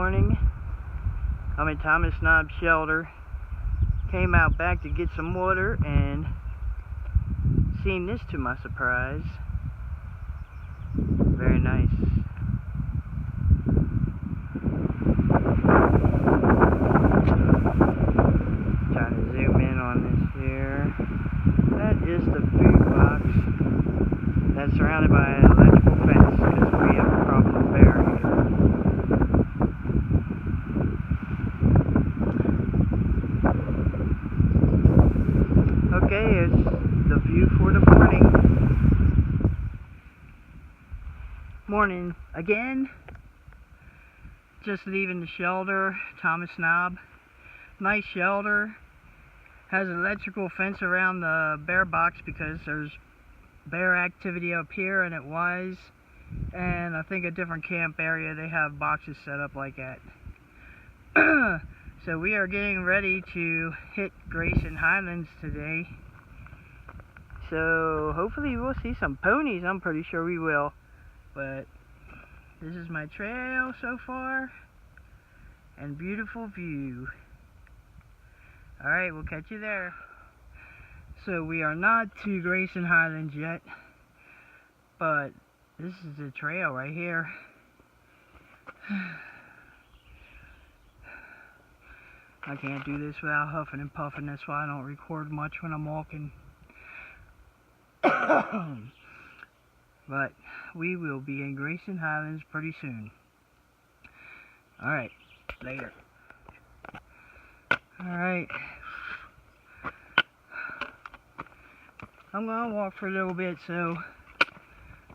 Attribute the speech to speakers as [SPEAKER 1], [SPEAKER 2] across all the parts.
[SPEAKER 1] morning. I'm at Thomas Knob Shelter. Came out back to get some water and seen this to my surprise. Very nice. Trying to zoom in on this here. That is the food box. That's surrounded by an electrical fence because we have a problem bear here. Okay, it's the view for the morning. Morning again. Just leaving the shelter, Thomas Knob. Nice shelter. Has an electrical fence around the bear box because there's bear activity up here, and it was. And I think a different camp area they have boxes set up like that. So we are getting ready to hit Grayson Highlands today. So hopefully we'll see some ponies. I'm pretty sure we will. But this is my trail so far. And beautiful view. Alright, we'll catch you there. So we are not to Grayson Highlands yet. But this is the trail right here. I can't do this without huffing and puffing. That's why I don't record much when I'm walking. But we will be in Grayson Highlands pretty soon. Alright, later. Alright. I'm gonna walk for a little bit, so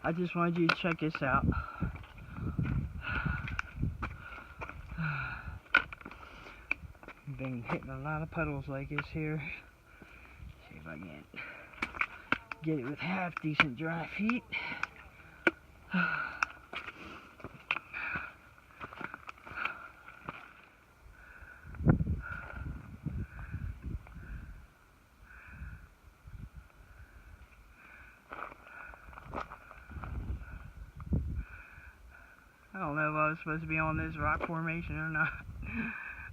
[SPEAKER 1] I just wanted you to check this out. Been hitting a lot of puddles like this here. See if I can get it with half decent dry feet. I don't know if I was supposed to be on this rock formation or not.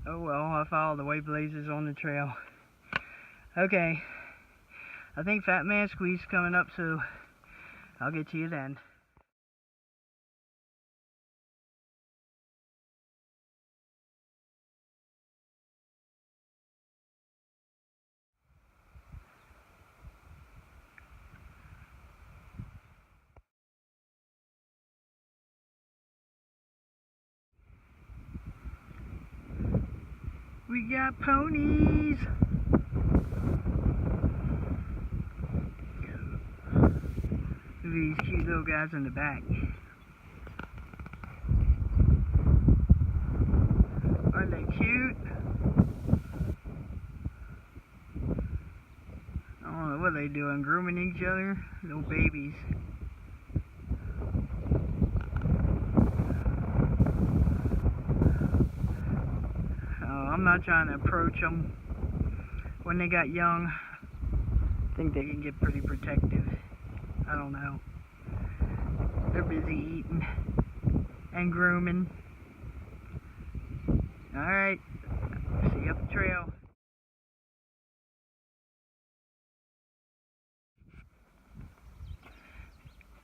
[SPEAKER 1] Oh well, I followed the white blazes on the trail. Okay, I think Fat Man Squeeze coming up, so I'll get to you then. We got ponies! These cute little guys in the back. Aren't they cute? I don't know what they doing, grooming each other? Little babies. I'm not trying to approach them. When they got young, I think they can get pretty protective. I don't know. They're busy eating and grooming. Alright, see you up the trail.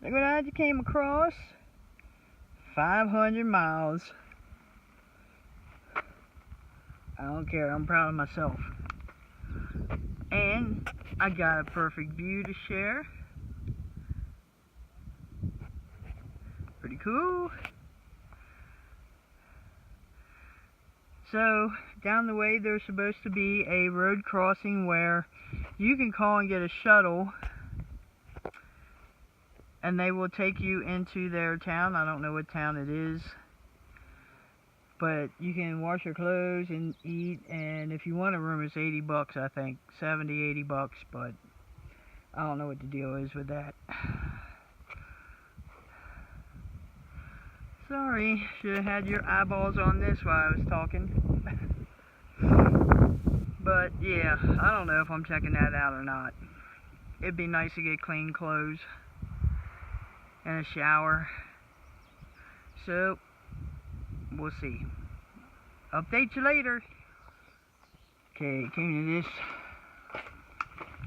[SPEAKER 1] Look what I just came across. 500 miles. I don't care, I'm proud of myself. And I got a perfect view to share. Pretty cool. So, down the way there's supposed to be a road crossing where you can call and get a shuttle. And they will take you into their town. I don't know what town it is. But you can wash your clothes and eat, and if you want a room it's 80 bucks, I think. 70, 80 bucks, but I don't know what the deal is with that. Sorry, should have had your eyeballs on this while I was talking. But yeah, I don't know if I'm checking that out or not. It'd be nice to get clean clothes and a shower. So, we'll see. update you later. Okay, came to this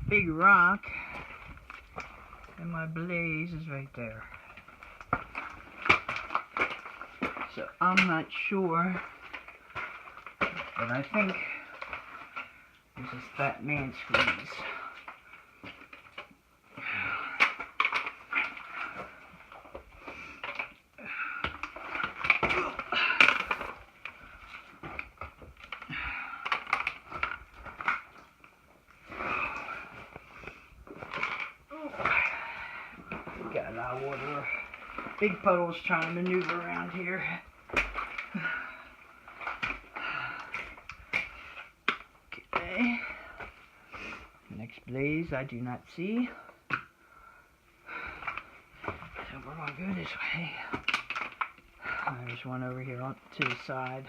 [SPEAKER 1] big rock, and my blaze is right there. So I'm not sure, but I think this is Fat Man Squeeze. Got a lot of water. Big puddles trying to maneuver around here. Okay. Next blaze I do not see. So we're going to go this way. There's one over here on to the side.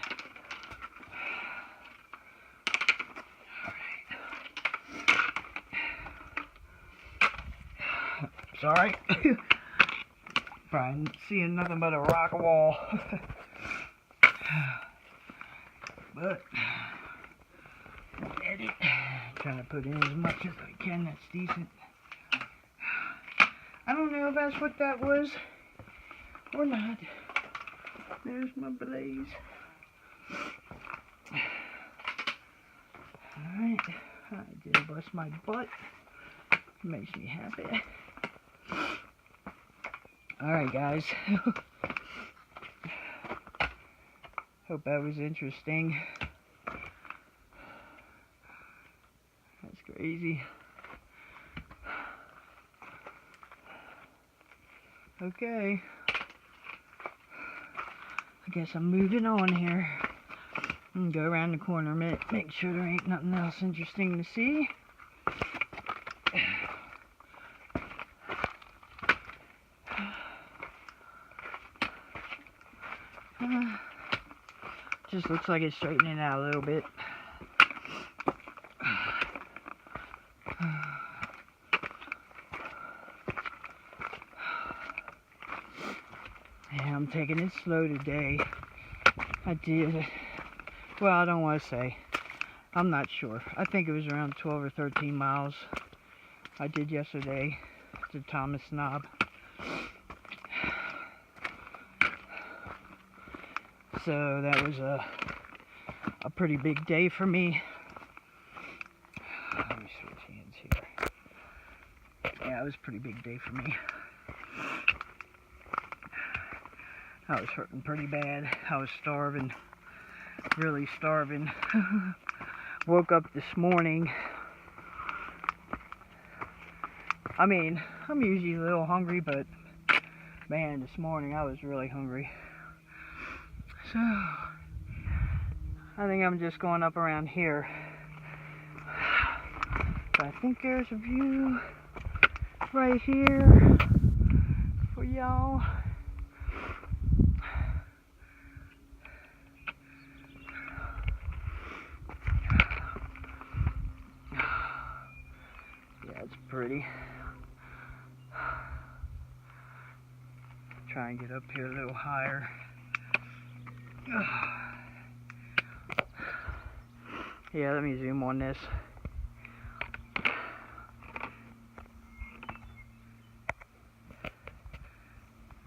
[SPEAKER 1] Sorry. Probably seeing nothing but a rock wall. But edit. Trying to put in as much as I can that's decent. I don't know if that's what that was or not. There's my blaze. Alright. I didn't bust my butt. Makes me happy. Alright guys, hope that was interesting. That's crazy. Okay, I guess I'm moving on here. I'm gonna go around the corner, make sure there ain't nothing else interesting to see. Just looks like it's straightening out a little bit. Yeah, I'm taking it slow today. I did. Well, I don't want to say. I'm not sure. I think it was around 12 or 13 miles I did yesterday to Thomas Knob. So that was a pretty big day for me. Let me switch hands here. Yeah, it was a pretty big day for me. I was hurting pretty bad. I was starving, really starving. Woke up this morning. I mean, I'm usually a little hungry, but man, this morning I was really hungry. So, I think I'm just going up around here. But I think there's a view right here for y'all. Yeah, it's pretty. Try and get up here a little higher. Yeah, let me zoom on this.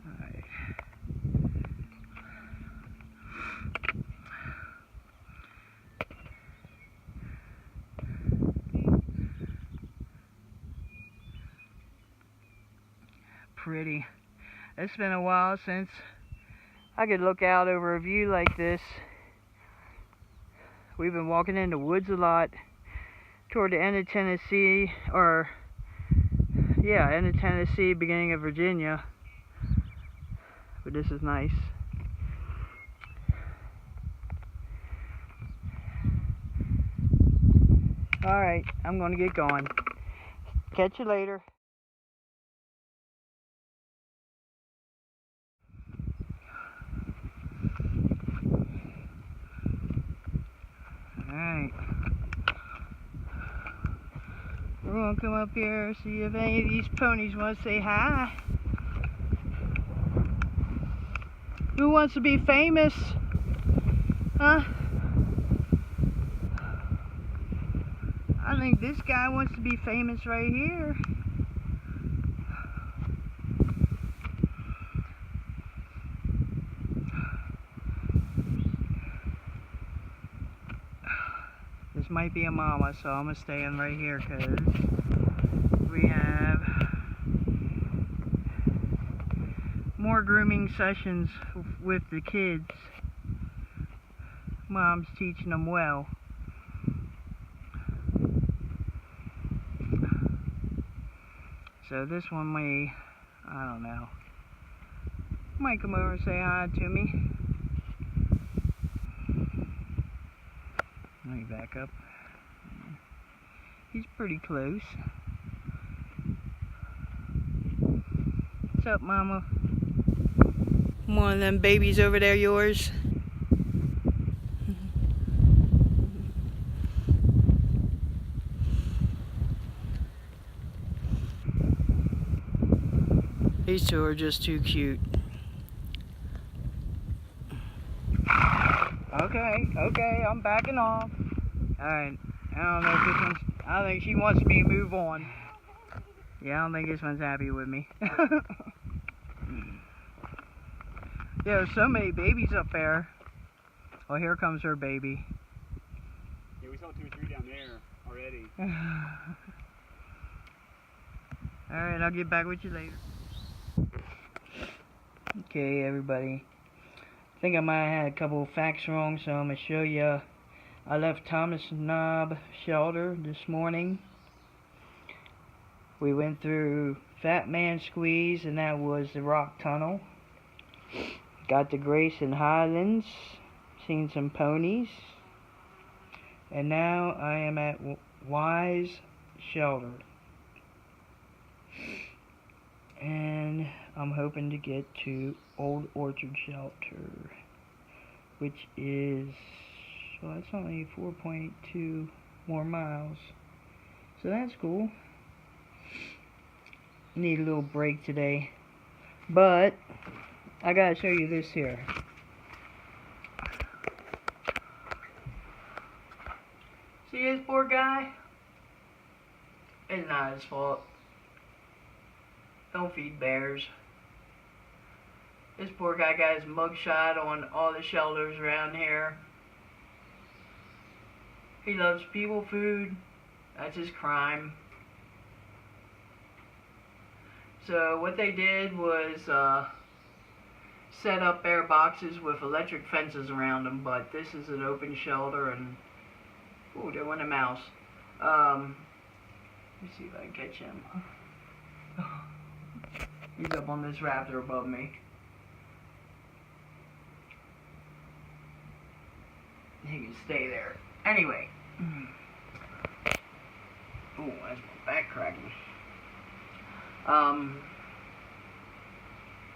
[SPEAKER 1] Alright. Pretty. It's been a while since I could look out over a view like this. We've been walking in the woods a lot toward the end of Tennessee, or yeah, end of Tennessee, beginning of Virginia. But this is nice. Alright, I'm gonna get going. Catch you later. Alright. We're gonna come up here, see if any of these ponies want to say hi. Who wants to be famous? Huh? think this guy wants to be famous right here. This might be a mama, so I'm gonna stay in right here because we have more grooming sessions with the kids. Mom's teaching them well. So this one may, I don't know, might come over and say hi to me. Let me back up. He's pretty close. What's up, Mama? One of them babies over there yours? These two are just too cute. Okay, I'm backing off. Alright, I don't know if this one's, I think she wants me to move on. Yeah, I don't think this one's happy with me. There's so many babies up there. Well, here comes her baby.
[SPEAKER 2] Yeah, we saw 2 or 3 down there already.
[SPEAKER 1] Alright, I'll get back with you later. Okay, everybody. I think I might have had a couple of facts wrong, so I'm going to show you. I left Thomas Knob Shelter this morning. We went through Fat Man Squeeze, and that was the rock tunnel. Got to Grayson Highlands, seen some ponies. And now I am at Wise Shelter. And I'm hoping to get to Old Orchard Shelter, which is, well, it's only 4.2 more miles. So that's cool. Need a little break today. But I gotta show you this here. See this poor guy? It's not his fault. Don't feed bears. This poor guy got his mugshot on all the shelters around here. He loves people food. That's his crime. So what they did was set up bear boxes with electric fences around them, but this is an open shelter, and ooh, there went a mouse. Let me see if I can catch him. He's up on this rafter above me. He can stay there. Anyway. Ooh, that's my back cracking.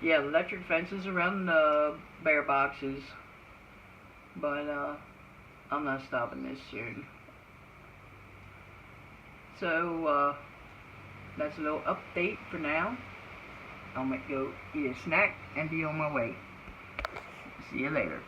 [SPEAKER 1] Yeah, electric fences around the bear boxes. But, I'm not stopping this soon. So, that's a little update for now. I'm gonna go eat a snack and be on my way. See you later.